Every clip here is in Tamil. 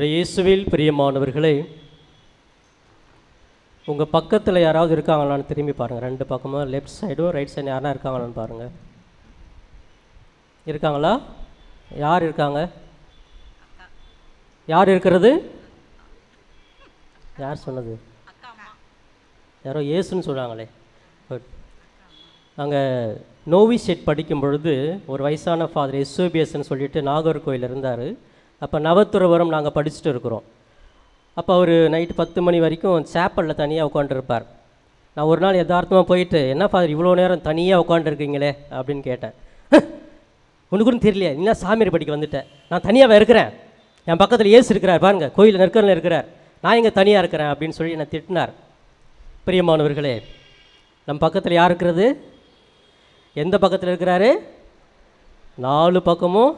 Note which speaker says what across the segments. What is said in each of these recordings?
Speaker 1: இயேசுவில் பிரியமானவர்களே, உங்கள் பக்கத்தில் யாராவது இருக்காங்களான்னு திரும்பி பாருங்கள். ரெண்டு பக்கமும் லெஃப்ட் சைடும் ரைட் சைடும் யாரா இருக்காங்களான்னு பாருங்கள். இருக்காங்களா? யார் இருக்காங்க? யார் இருக்கிறது? யார் சொன்னது? யாரோ இயேசுன்னு சொல்கிறாங்களே. நாங்கள் நோவி செட் படிக்கும் பொழுது ஒரு வயசான ஃபாதர் எஸ்ஓபிஎஸ்ன்னு சொல்லிட்டு நாகர்கோவில் இருந்தார். அப்போ நவத்துறவரம் நாங்கள் படிச்சுட்டு இருக்கிறோம். அப்போ அவர் நைட்டு 10 மணி வரைக்கும் சேப்பலில் தனியாக உட்காந்துருப்பார். நான் ஒரு நாள் யதார்த்தமாக போயிட்டு, என்ன ஃபாதர் இவ்வளோ நேரம் தனியாக உட்காந்துருக்கீங்களே அப்படின்னு கேட்டேன். உனக்குன்னு தெரியலையா, என்ன சாமியார் படிக்க வந்துட்டேன், நான் தனியாக இருக்கிறேன், என் பக்கத்தில் ஏசு இருக்கிறார் பாருங்க, கோயில் நெற்கரில் இருக்கிறார், நான் இங்கே தனியாக இருக்கிறேன் அப்படின்னு சொல்லி என்னை திட்டினார். பிரியமானவர்களே, நம்ம பக்கத்தில் யார் இருக்கிறது? எந்த பக்கத்தில் இருக்கிறாரு? 4 பக்கமும்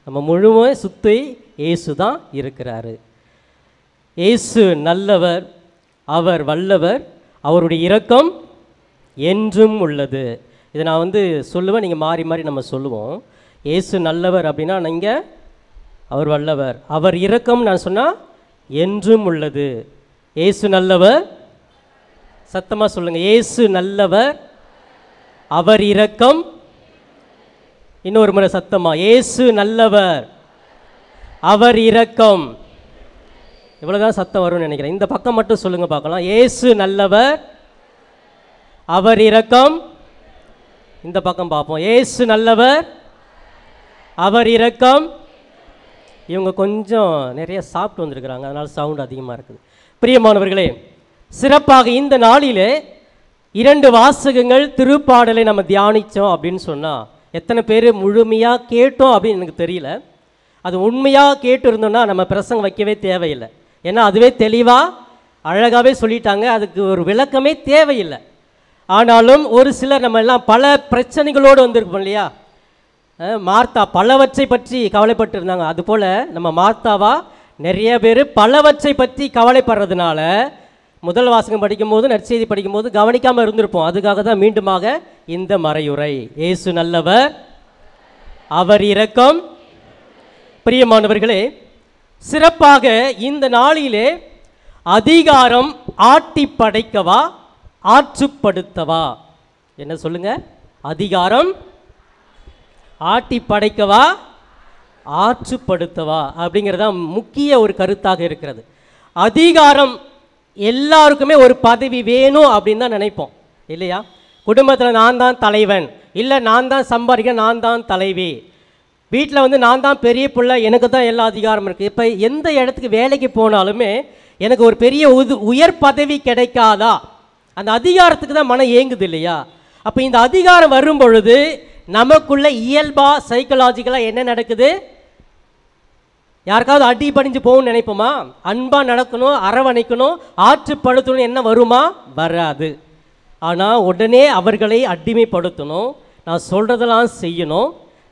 Speaker 1: நம்ம முழுமை சுற்றி இயேசு தான் இருக்கிறாரு. இயேசு நல்லவர், அவர் வல்லவர், அவருடைய இரக்கம் என்றும் உள்ளது. இதை நான் சொல்லுவேன், நீங்கள் மாறி மாறி நம்ம சொல்லுவோம். இயேசு நல்லவர் அப்படின்னா நீங்கள், அவர் வல்லவர், அவர் இரக்கம் நான் சொன்னால் என்றும் உள்ளது. இயேசு நல்லவர், சத்தமாக சொல்லுங்கள். இயேசு நல்லவர், அவர் இரக்கம். இன்னொரு முறை சத்தமா, இயேசு நல்லவர், அவர் இரக்கம். இவ்வளோதான் சத்தம் வரும்னு நினைக்கிறேன். இந்த பக்கம் மட்டும் சொல்லுங்க பார்க்கலாம். இயேசு நல்லவர், அவர் இரக்கம். இந்த பக்கம் பார்ப்போம். இயேசு நல்லவர், அவர் இரக்கம். இவங்க கொஞ்சம் நிறைய சாப்பிட்டு வந்திருக்கிறாங்க, அதனால் சவுண்ட் அதிகமாக இருக்குது. பிரியமானவர்களே, சிறப்பாக இந்த நாளிலே 2 வாசகங்கள் திருப்பாடலை நம்ம தியானித்தோம் அப்படின்னு சொன்னால், எத்தனை பேர் முழுமையாக கேட்டோம் அப்படின்னு எனக்கு தெரியல. அது உண்மையாக கேட்டு இருந்தோம்னா நம்ம பிரசங்கம் வைக்கவே தேவையில்லை. ஏன்னா அதுவே தெளிவாக அழகாகவே சொல்லிட்டாங்க, அதுக்கு ஒரு விளக்கமே தேவையில்லை. ஆனாலும் ஒரு சிலர் நம்ம எல்லாம் பல பிரச்சனைகளோடு வந்திருப்போம் இல்லையா. மார்த்தா பலவற்றை பற்றி கவலைப்பட்டு இருந்தாங்க. அதுபோல் நம்ம மார்த்தாவா நிறைய பேர் பலவற்றை பற்றி கவலைப்படுறதுனால முதல் வாசகம் படிக்கும்போது, நற்செய்தி படிக்கும்போது கவனிக்காமல் இருந்திருப்போம். அதுக்காக தான் மீண்டுமாக இந்த மறையுரை. இயேசு நல்லவர், அவர் இரக்கம். பிரியமானவர்களே, சிறப்பாக இந்த நாளிலே அதிகாரம் ஆட்டி படைக்கவா ஆற்றுப்படுத்தவா? என்ன சொல்லுங்க? அதிகாரம் ஆட்டி படைக்கவா ஆற்றுப்படுத்தவா அப்படிங்கிறது தான் முக்கிய ஒரு கருத்தாக இருக்கிறது. அதிகாரம் எல்லாருக்குமே ஒரு பதவி வேணும் அப்படின்னு தான் நினைப்போம் இல்லையா? குடும்பத்தில் நான் தான் தலைவன், இல்லை நான் தான் சம்பாதிக்கிறேன், நான் தான் தலைவி, வீட்டில் நான் தான் பெரிய பிள்ளை, எனக்கு தான் எல்லா அதிகாரம் இருக்குது. இப்போ எந்த இடத்துக்கு வேலைக்கு போனாலுமே எனக்கு ஒரு பெரிய உயர் பதவி கிடைக்காதா? அந்த அதிகாரத்துக்கு தான் மனம் ஏங்குது இல்லையா? அப்போ இந்த அதிகாரம் வரும் பொழுது நமக்குள்ள இயல்பாக சைக்கலாஜிக்கலாக என்ன நடக்குது? யாருக்காவது அடி படிஞ்சு போகணும்னு நினைப்போமா? அன்பாக நடக்கணும், அரவணைக்கணும், ஆற்றுப்படுத்தணும் என்ன வருமா? வராது. ஆனால் உடனே அவர்களை அடிமைப்படுத்தணும், நான் சொல்கிறதெல்லாம் செய்யணும்,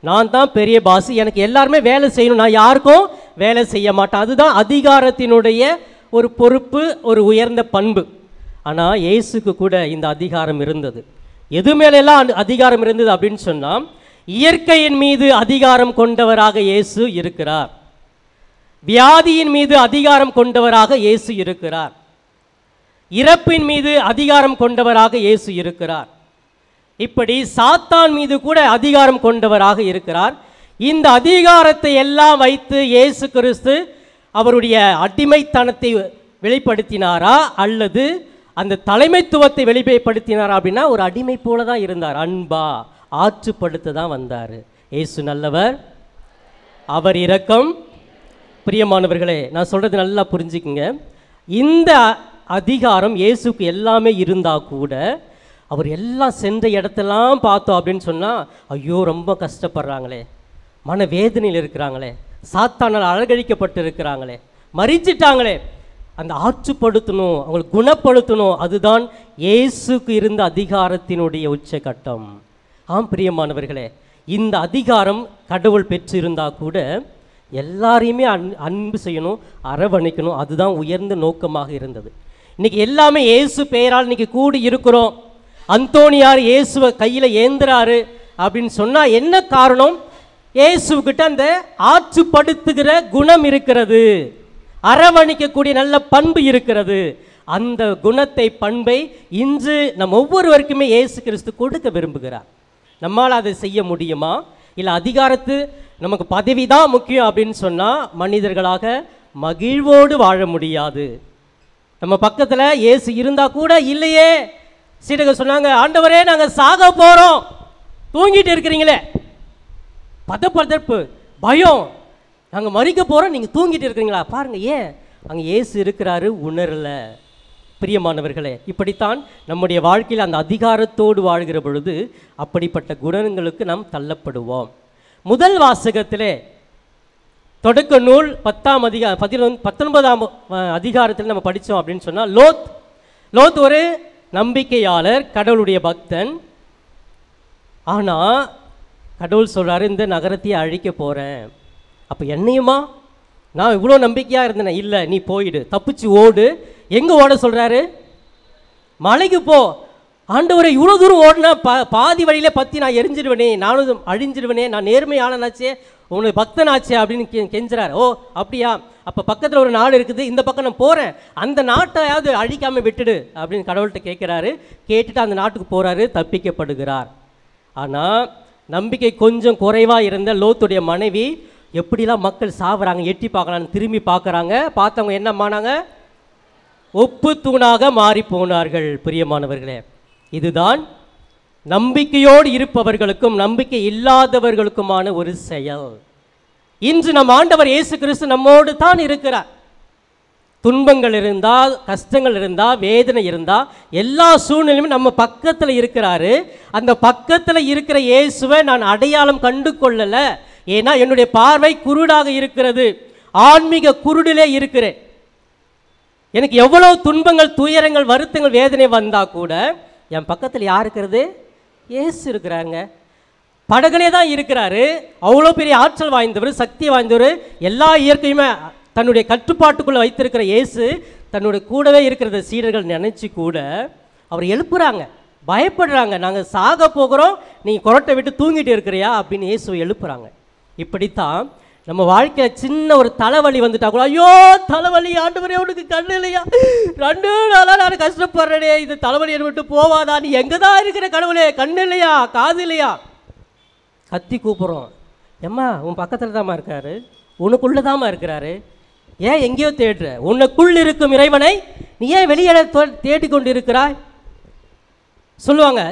Speaker 1: நான் தான் பெரிய பாஸ், எனக்கு எல்லாருமே வேலை செய்யணும், நான் யாருக்கும் வேலை செய்ய மாட்டேன். அதுதான் அதிகாரத்தினுடைய ஒரு பொறுப்பு, ஒரு உயர்ந்த பண்பு. ஆனால் இயேசுக்கு கூட இந்த அதிகாரம் இருந்தது. எது மேலெல்லாம் அதிகாரம் இருந்தது அப்படின்னு சொன்னால், இயற்கையின் மீது அதிகாரம் கொண்டவராக இயேசு இருக்கிறார். வியாதியின் மீது அதிகாரம் கொண்டவராக இயேசு இருக்கிறார். இறப்பின் மீது அதிகாரம் கொண்டவராக இயேசு இருக்கிறார். இப்படி சாத்தான் மீது கூட அதிகாரம் கொண்டவராக இருக்கிறார். இந்த அதிகாரத்தை எல்லாம் வைத்து இயேசு கிறிஸ்து அவருடைய அடிமைத்தனத்தை வெளிப்படுத்தினாரா அல்லது அந்த தலைமைத்துவத்தை வெளிப்படுத்தினாரா அப்படின்னா ஒரு அடிமை போல தான் இருந்தார். அன்பா ஆற்றுப்படுத்த தான் வந்தார். இயேசு நல்லவர், அவர் இரக்கம். பிரியமானவர்களே, நான் சொல்கிறது நல்லா புரிஞ்சுக்குங்க. இந்த அதிகாரம் இயேசுக்கு எல்லாமே இருந்தால் கூட அவர் எல்லாம் சென்ற இடத்தெல்லாம் பார்த்தோம் அப்படின்னு சொன்னால், ஐயோ ரொம்ப கஷ்டப்படுறாங்களே, மன வேதனையில் இருக்கிறாங்களே, சாத்தானால் அழகழிக்கப்பட்டு இருக்கிறாங்களே, மறிச்சிட்டாங்களே, அந்த ஆற்றுப்படுத்தணும், அவங்களை குணப்படுத்தணும். அதுதான் இயேசுக்கு இருந்த அதிகாரத்தினுடைய உச்சகட்டம். ஆம் பிரியமானவர்களே, இந்த அதிகாரம் கடவுள் பெற்றிருந்தால் கூட எல்லாரையுமே அன்பு செய்யணும், அரவணைக்கணும், அதுதான் உயர்ந்த நோக்கமாக இருந்தது. இன்றைக்கி எல்லாமே இயேசு பெயரால் இன்றைக்கி கூடி இருக்கிறோம். அந்தோனியார் இயேசுவை கையில் ஏந்துறாரு அப்படின்னு சொன்னால் என்ன காரணம்? இயேசுக்கிட்ட அந்த ஆற்றுப்படுத்துகிற குணம் இருக்கிறது. அரவணைக்கக்கூடிய நல்ல பண்பு இருக்கிறது. அந்த குணத்தை, பண்பை இன்று நம் ஒவ்வொருவருக்குமே இயேசு கிறிஸ்து கொடுக்க விரும்புகிறார். நம்மால் அதை செய்ய முடியுமா? இல்லை அதிகாரத்து நமக்கு பதவி தான் முக்கியம் அப்படின்னு சொன்னால் மனிதர்களாக மகிழ்வோடு வாழ முடியாது. நம்ம பக்கத்தில் இயேசு இருந்தால் கூட இல்லையே. சீடர்கள் சொன்னாங்க, ஆண்டவரே நாங்கள் சாக போகிறோம், தூங்கிட்டு இருக்கிறீங்களே. பதப்பதப்பு, பயம், நாங்கள் மறிக்க போகிறோம், நீங்கள் தூங்கிட்டு இருக்கிறீங்களா? பாருங்கள், ஏன் அங்கே இயேசு இருக்கிறாரு உணரல. பிரியமானவர்களே, இப்படித்தான் நம்முடைய வாழ்க்கையில் அந்த அதிகாரத்தோடு வாழ்கிற பொழுது அப்படிப்பட்ட குணங்களுக்கு நாம் தள்ளப்படுவோம். முதல் வாசகத்திலே தொடக்க நூல் 19ஆம் அதிகாரத்தில் நம்ம படித்தோம் அப்படின்னு சொன்னால், லோத் ஒரு நம்பிக்கையாளர், கடவுளுடைய பக்தன். ஆனால் கடவுள் சொல்கிறாரு, இந்த நகரத்தையே அழிக்க போகிறேன். அப்போ என்னையுமா? நான் இவ்வளோ நம்பிக்கையாக இருந்தேன். இல்லை, நீ போயிடு, தப்பிச்சு ஓடு. எங்கே ஓட சொல்கிறாரு? மலைக்கு போ. ஆண்டவரை இவ்வளோ தூரம் ஓடினா பாதி வழியிலே பற்றி நான் எரிஞ்சிடுவேனே, நானும் அழிஞ்சிடுவேனே, நான் நேர்மையாளனாச்சே, உன்னுடைய பக்தனாச்சே அப்படின்னு கெஞ்சுறாரு. ஓ அப்படியா? அப்போ பக்கத்தில் ஒரு நாடு இருக்குது, இந்த பக்கம் நான் போகிறேன், அந்த நாட்டையாவது அழிக்காமல் விட்டுடு அப்படின்னு கடவுள்கிட்ட கேட்குறாரு. கேட்டுட்டு அந்த நாட்டுக்கு போகிறாரு, தப்பிக்கப்படுகிறார். ஆனால் நம்பிக்கை கொஞ்சம் குறைவாக இருந்த லோத்துடைய மனைவி எப்படிலாம் மக்கள் சாவுறாங்க எட்டி பார்க்கலான்னு திரும்பி பார்க்குறாங்க. பார்த்தவங்க என்னம்மானாங்க? ஒப்பு தூணாக மாறி போனார்கள். பிரியமானவர்களே, இதுதான் நம்பிக்கையோடு இருப்பவர்களுக்கும் நம்பிக்கை இல்லாதவர்களுக்குமான ஒரு செயல். இன்று நம் ஆண்டவர் இயேசு கிறிஸ்து நம்மோடு தான் இருக்கிறார். துன்பங்கள் இருந்தால், கஷ்டங்கள் இருந்தால், வேதனை இருந்தால், எல்லா சூழ்நிலையும் நம்ம பக்கத்தில் இருக்கிறாரு. அந்த பக்கத்தில் இருக்கிற இயேசுவை நான் அடையாளம் கண்டு கொள்ளலை. ஏன்னா என்னுடைய பார்வை குருடாக இருக்கிறது, ஆன்மீக குருடிலே இருக்கிறேன். எனக்கு எவ்வளோ துன்பங்கள், துயரங்கள், வருத்தங்கள், வேதனை வந்தால் கூட என் பக்கத்தில் யார் இருக்கிறது? இயேசு இருக்கிறாங்க. படகுலே தான் இருக்கிறாரு. அவ்வளோ பெரிய ஆற்றல் வாய்ந்தவர், சக்தி வாய்ந்தவர், எல்லா இயற்கையுமே தன்னுடைய கட்டுப்பாட்டுக்குள்ளே வைத்திருக்கிற இயேசு தன்னுடைய கூடவே இருக்கிறத சீடர்கள் நினச்சி கூட அவர் எழுப்புறாங்க, பயப்படுறாங்க. நாங்கள் சாக போகிறோம், நீங்கள் கொரட்டை விட்டு தூங்கிட்டு இருக்கிறியா அப்படின்னு இயேசுவை எழுப்புறாங்க. இப்படித்தான் நம்ம வாழ்க்கையில் சின்ன ஒரு தலைவலி வந்துட்டா கூட, ஐயோ தலைவலி, ஆண்டவரே உனக்கு கண்ணு இல்லையா, 2 நாளாக நான் கஷ்டப்படுறேனே, இது தலைவலி என்ன விட்டு போவாதா, நீ எங்கே தான் இருக்கிற கடவுளே, கண்ணு இல்லையா, காது இல்லையா, கத்தி கூப்பிட்றோம். எம்மா உன் பக்கத்தில் தாம்மா இருக்காரு, உனக்குள்ளே தாம்மா இருக்கிறாரு, ஏன் எங்கேயோ தேடுற? உனக்குள் இருக்கும் இறைவனை நீ ஏன் வெளியே தேடிக்கொண்டு இருக்கிறாய்? சொல்லுவாங்க,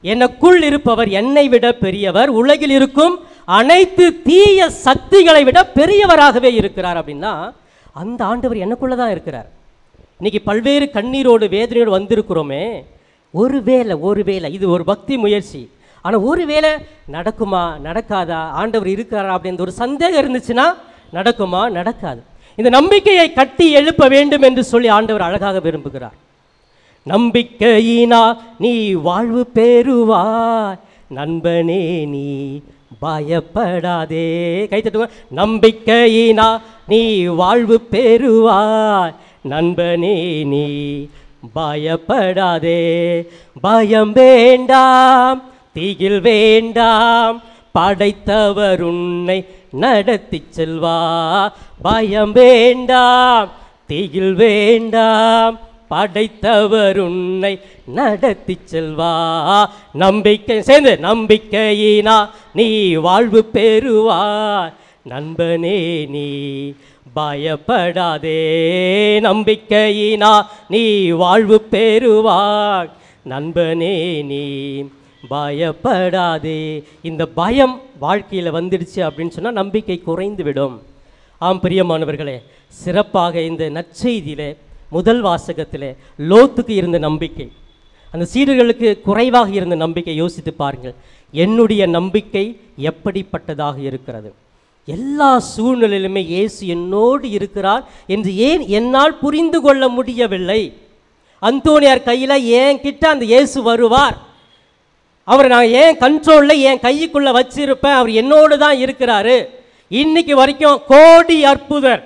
Speaker 1: எனக்குள் இருப்பவர் என்னை விட பெரியவர், உலகில் இருக்கும் அனைத்து தீய சக்திகளை விட பெரியவராகவே இருக்கிறார். அப்படின்னா அந்த ஆண்டவர் எனக்குள்ள தான் இருக்கிறார். இன்னைக்கு பல்வேறு கண்ணீரோடு வேதனையோடு வந்திருக்கிறோமே, ஒருவேளை இது ஒரு பக்தி முயற்சி, ஆனால் ஒருவேளை நடக்குமா நடக்காதா, ஆண்டவர் இருக்கிறாரா அப்படின்ற ஒரு சந்தேகம் இருந்துச்சுன்னா நடக்குமா நடக்காது. இந்த நம்பிக்கையை கட்டி எழுப்ப வேண்டும் என்று சொல்லி ஆண்டவர் அழகாக விரும்புகிறார். நம்பிக்கையினா நீ வாழ்வு பெறுவாய், நண்பனே நீ பயப்படாதே. கை தட்டுங்க. நம்பிக்கையினா நீ வாழ்வு பெறுவாய், நண்பனே நீ பயப்படாதே. பயம் வேண்டாம், திகில் வேண்டாம், படைத்தவர் உன்னை நடத்தி செல்வா. பயம் வேண்டாம், திகில் வேண்டாம், படைத்தவர் உன்னை நடத்தி செல்வா. நம்பிக்கை சேர்ந்து, நம்பிக்கையினா நீ வாழ்வு பெறுவாய், நண்பனே நீ பயப்படாதே. நம்பிக்கையினா நீ வாழ்வு பெறுவாய், நண்பனே நீ பயப்படாதே. இந்த பயம் வாழ்க்கையில் வந்துடுச்சு அப்படின்னு சொன்னால் நம்பிக்கை குறைந்து விடும். ஆம் பிரியமானவர்களே, சிறப்பாக இந்த நற்செய்தியிலே முதல் வாசகத்திலே லோத்துக்கு இருந்த நம்பிக்கை, அந்த சீடர்களுக்கு குறைவாக இருந்த நம்பிக்கை யோசித்து பாருங்கள். என்னுடைய நம்பிக்கை எப்படிப்பட்டதாக இருக்கிறது? எல்லா சூழ்நிலையிலுமே இயேசு என்னோடு இருக்கிறார் என்று ஏன் என்னால் புரிந்து கொள்ள முடியவில்லை? அந்தோனியார் கையில் ஏன் கிட்ட அந்த இயேசு வருவார், அவர் நான் ஏன் கண்ட்ரோலில் என் கைக்குள்ளே வச்சிருப்பேன், அவர் என்னோடு தான் இருக்கிறாரு. இன்னைக்கு வரைக்கும் கோடி அற்புதர்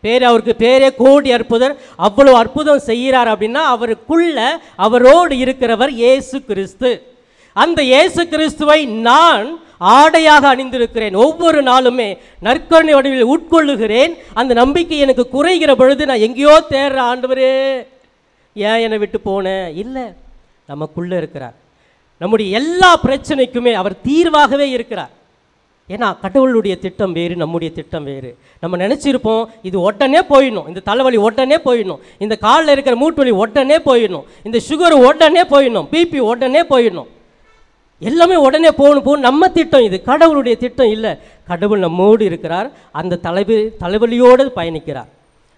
Speaker 1: பேர், அவருக்கு பேரே கோடி அற்புதர். அவ்வளோ அற்புதம் செய்கிறார் அப்படின்னா அவருக்குள்ள அவரோடு இருக்கிறவர் இயேசு கிறிஸ்து. அந்த இயேசு கிறிஸ்துவை நான் ஆடையாக அணிந்திருக்கிறேன். ஒவ்வொரு நாளுமே நற்கருணை வடிவில் உட்கொள்ளுகிறேன். அந்த நம்பிக்கை எனக்கு குறைகிற பொழுது நான் எங்கேயோ தேடுற, ஆண்டவரே ஏன் என்னை விட்டு போனேன்? இல்லை, நமக்குள்ளே இருக்கிறார். நம்முடைய எல்லா பிரச்சனைக்குமே அவர் தீர்வாகவே இருக்கிறார். ஏன்னா கடவுளுடைய திட்டம் வேறு, நம்முடைய திட்டம் வேறு. நம்ம நினச்சிருப்போம் இது உடனே போயிடணும், இந்த தலைவலி உடனே போயிடணும், இந்த காலில் இருக்கிற மூட்டு வலி உடனே போயிடணும், இந்த சுகர் உடனே போயிடணும், பிபி உடனே போயிடணும், எல்லாமே உடனே போகணும். நம்ம திட்டம் இது, கடவுளுடைய திட்டம் இல்லை. கடவுள் நம்மோடு இருக்கிறார். அந்த தலைவலியோடு பயணிக்கிறார்,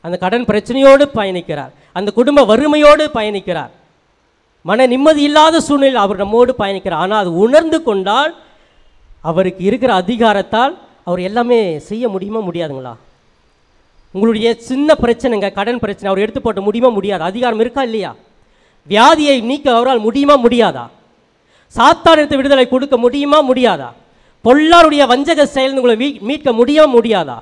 Speaker 1: அந்த கடன் பிரச்சனையோடு பயணிக்கிறார், அந்த குடும்ப வறுமையோடு பயணிக்கிறார், மன நிம்மதி இல்லாத சூழ்நிலையில் அவர் நம்மோடு பயணிக்கிறார். ஆனால் அது உணர்ந்து கொண்டால், அவருக்கு இருக்கிற அதிகாரத்தால் அவர் எல்லாமே செய்ய முடியுமா முடியாதுங்களா? உங்களுடைய சின்ன பிரச்சனைங்க, கடன் பிரச்சனை அவர் எடுத்து போட்ட முடியுமா முடியாது? அதிகாரம் இருக்கா இல்லையா? வியாதியை நீக்க அவரால் முடியுமா முடியாதா? சாத்தானிடத்து விடுதலை கொடுக்க முடியுமா முடியாதா? பொல்லாருடைய வஞ்சக செயல் உங்களை மீட்க முடியுமா முடியாதா?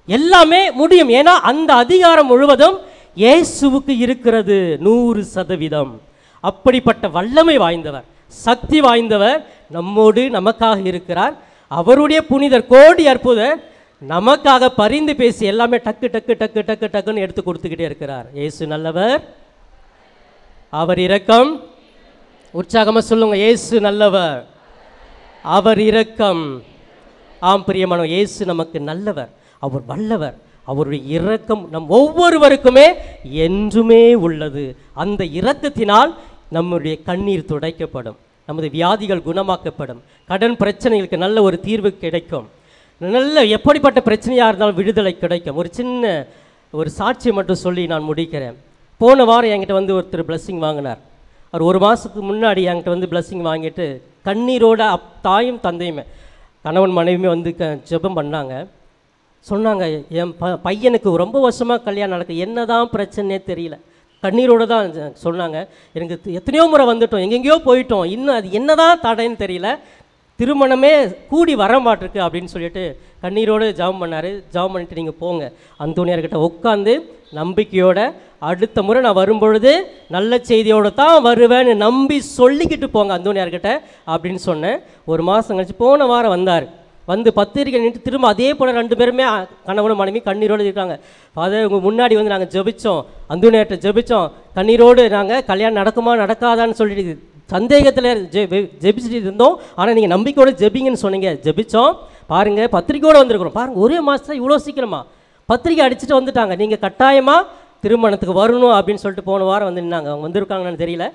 Speaker 1: எல்லாமே முடியும். ஏன்னா அந்த அதிகாரம் முழுவதும் இயேசுவுக்கு இருக்கிறது 100%. அப்படிப்பட்ட வல்லமை வாய்ந்தவர், சக்தி வாய்ந்தவர் நம்மோடு நமக்காக இருக்கிறார். அவருடைய புனிதர் கோடி அற்புதர் நமக்காக பரிந்து பேசி எல்லாமே டக்கு டக்கு டக்கு டக்கு டக்குன்னு எடுத்து கொடுத்துக்கிட்டே இருக்கிறார். இயேசு நல்லவர், அவர் இரக்கம். உற்சாகமாக சொல்லுங்க, இயேசு நல்லவர், அவர் இரக்கம். ஆம் பிரியமானவர், இயேசு நமக்கு நல்லவர், அவர் வல்லவர், அவருடைய இரக்கம் நம் ஒவ்வொருவருக்குமே என்றுமே உள்ளது. அந்த இரக்கத்தினால் நம்முடைய கண்ணீர் துடைக்கப்படும், நமது வியாதிகள் குணமாக்கப்படும், கடன் பிரச்சனைகளுக்கு நல்ல ஒரு தீர்வு கிடைக்கும், நல்ல எப்படிப்பட்ட பிரச்சனையாக இருந்தாலும் விடுதலை கிடைக்கும். ஒரு சின்ன ஒரு சாட்சியை மட்டும் சொல்லி நான் முடிக்கிறேன். போன வாரம் என்கிட்ட வந்து ஒருத்தர் பிளஸ்ஸிங் வாங்கினார். அவர் ஒரு மாதத்துக்கு முன்னாடி என்கிட்ட வந்து பிளஸ்ஸிங் வாங்கிட்டு கண்ணீரோட தாயும் தந்தையுமே, கணவன் மனைவியுமே வந்து ஜெபம் பண்ணாங்க. சொன்னாங்க, என் பையனுக்கு ரொம்ப வருஷமாக கல்யாணம் நடக்குது, என்ன தான் பிரச்சனையே தெரியல. கண்ணீரோடு தான் சொன்னாங்க, எனக்கு எத்தனையோ முறை வந்துட்டோம், எங்கெங்கேயோ போயிட்டோம், இன்னும் அது என்ன தான் தடைன்னு தெரியல, திருமணமே கூடி வர மாட்டிருக்கு அப்படின்னு சொல்லிட்டு கண்ணீரோடு ஜெபம் பண்ணார். ஜெபம் பண்ணிட்டு நீங்கள் போங்க, அந்தோனியார்கிட்ட உட்காந்து நம்பிக்கையோட அடுத்த முறை நான் வரும்பொழுது நல்ல செய்தியோடு தான் வருவேன்னு நம்பி சொல்லிக்கிட்டு போங்க அந்தோனியார்கிட்ட அப்படின்னு சொன்னேன். ஒரு மாதம் கழிச்சு போன வாரம் வந்தார். வந்து பத்திரிக்கை நின்று திரும்ப அதே போல் 2 பேருமே கணவனும் மனைவி கண்ணீரோடு இருக்காங்க. ஃபாதர் உங்கள் முன்னாடி வந்து நாங்கள் ஜெபித்தோம், அந்தோனியார்கிட்ட ஜெபித்தோம், கண்ணீரோடு நாங்கள் கல்யாணம் நடக்குமா நடக்காதான்னு சொல்லிட்டு சந்தேகத்தில் ஜெபிச்சுட்டு இருந்தோம். ஆனால் நீங்கள் நம்பிக்கையோடு ஜெபிங்கன்னு சொன்னீங்க, ஜெபித்தோம். பாருங்கள் பத்திரிக்கையோடு வந்திருக்கிறோம். பாருங்கள் ஒரே மாதத்தில் இவ்வளோ சீக்கிரமா பத்திரிக்கை அடிச்சுட்டு வந்துட்டாங்க. நீங்கள் கட்டாயமாக திருமணத்துக்கு வரணும் அப்படின்னு சொல்லிட்டு போன வாரம் வந்து நின்னாங்க. அவங்க வந்திருக்காங்கன்னு தெரியல.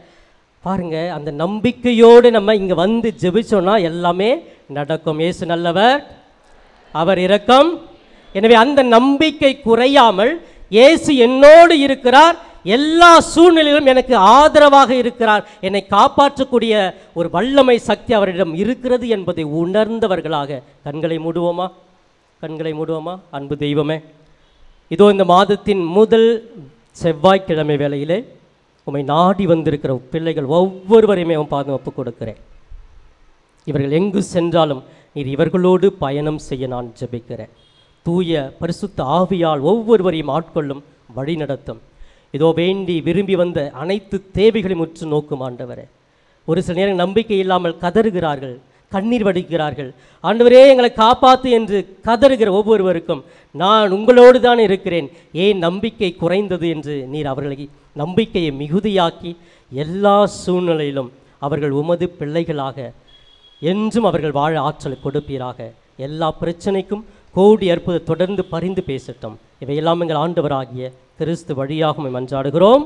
Speaker 1: பாருங்கள், அந்த நம்பிக்கையோடு நம்ம இங்கே வந்து ஜெபிச்சோன்னா எல்லாமே நடக்கும். இயேசு நல்லவர், அவர் இரக்கம். எனவே அந்த நம்பிக்கை குறையாமல் இயேசு என்னோடு இருக்கிறார், எல்லா சூழ்நிலையிலும் எனக்கு ஆதரவாக இருக்கிறார், என்னை காப்பாற்றக்கூடிய ஒரு வல்லமை சக்தி அவரிடம் இருக்கிறது என்பதை உணர்ந்தவர்களாக கண்களை மூடுவோமா? கண்களை மூடுவோமா? அன்பு தெய்வமே, இதோ இந்த மாதத்தின் முதல் செவ்வாய்க்கிழமை வேளையிலே உம்மை நாடி வந்திருக்கிற பிள்ளைகள் ஒவ்வொருவரையுமே உன் பாதம் ஒப்புக் கொடுக்கிறேன். இவர்கள் எங்கு சென்றாலும் நீர் இவர்களோடு பயணம் செய்ய நான் ஜெபிக்கிறேன். தூய பரிசுத்த ஆவியால் ஒவ்வொருவரையும் ஆட்கொள்ளும், வழி நடத்தும். இதோ வேண்டி விரும்பி வந்த அனைத்து தேவைகளையும் உற்று நோக்கும் ஆண்டவரே. ஒரு சில நேரம் நம்பிக்கை இல்லாமல் கதறுகிறார்கள், கண்ணீர் வடிக்கிறார்கள். ஆண்டவரே எங்களை காப்பாற்று என்று கதறுகிற ஒவ்வொருவருக்கும் நான் உங்களோடு தான் இருக்கிறேன், ஏன் நம்பிக்கை குறைந்தது என்று நீர் அவர்களை நம்பிக்கையை மிகுதியாக்கி எல்லா சூழ்நிலையிலும் அவர்கள் உமது பிள்ளைகளாக என்றும் அவர்கள் வாழ ஆற்றலை கொடுப்பீராக. எல்லா பிரச்சனைக்கும் கோடி அற்புதம் தொடர்ந்து பரிந்து பேசட்டும். இவையெல்லாம் எங்கள் ஆண்டவராகிய கிறிஸ்து வழியாக மன்றாடுகிறோம்.